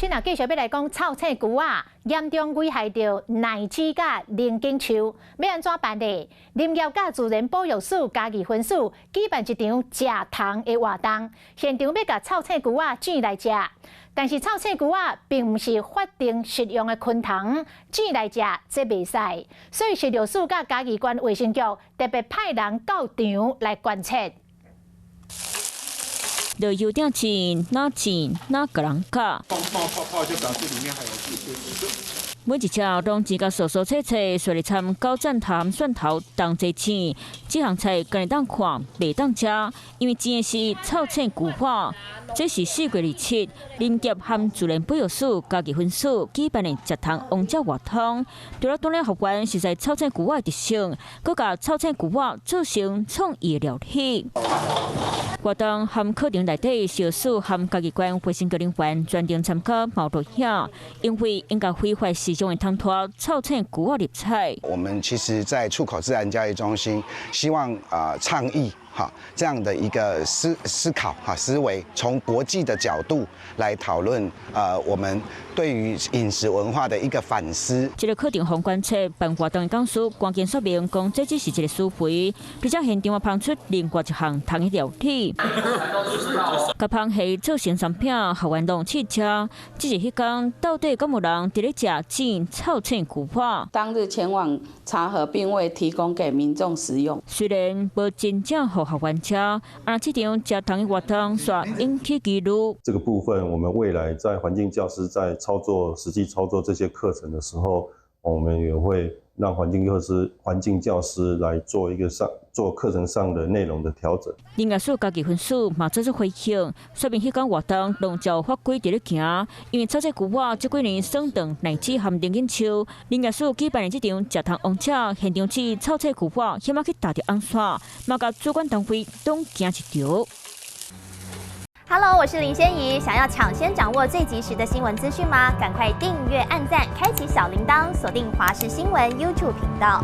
今仔继续要来讲臭青牛仔严重危害到奶子甲灵经树，要安怎办呢？林业甲自然保育署家己分署举办一场食糖的活动，现场要甲臭青牛仔煮来食。但是臭青牛仔并毋是法定食用的昆虫，煮来食这袂使，所以食药署甲嘉义县卫生局特别派人到场来观察。 就有点钱，哪钱哪个人教。泡就表示里面还有细菌。每一只拢只甲蔬蔬菜菜，随里掺高赞糖、蒜头当济钱。这项菜敢会当看，袂当食，因为真的是臭青牛仔。这是4月27日，林业和自然保育署家己分署举办的食糖王者活动。除了锻炼学员实在臭青牛仔的特性，佮甲臭青牛仔做成创意料理。活动和课程内底，小署和家己县卫生局人员专程参加毛路险，因为应该非法使用的汤拖臭青牛仔入菜。我们其实，在出口自然教育中心，希望倡议。 好，这样的一个思考思维，从国际的角度来讨论我们对于饮食文化的一个反思。这个课程宏观测办活动的讲师关键说明，讲这只是一个思维，比较现场碰出另外一项糖的料理。甲螃蟹做成产品，学员拢去吃。只是迄天到底敢有人伫咧食煎臭青牛仔？当日前往查核，并未提供给民众食用。虽然无真正互学员吃，这场食糖的活动却引起记录。这个部分，我们未来在环境教师在实际操作这些课程的时候，我们也会让环境教师来做课程上的内容的调整。林业署家己分署嘛做出回应，说明迄天活动拢照法规伫咧行，因为臭青牛仔这几年省长乃至含林荫树，林业署举办的这场食糖王者现场起臭青牛仔险要去打着红线，嘛甲主管单位拢惊一条。 Hello， 我是林仙怡。想要抢先掌握最及时的新闻资讯吗？赶快订阅、按赞、开启小铃铛，锁定华视新闻 YouTube 频道。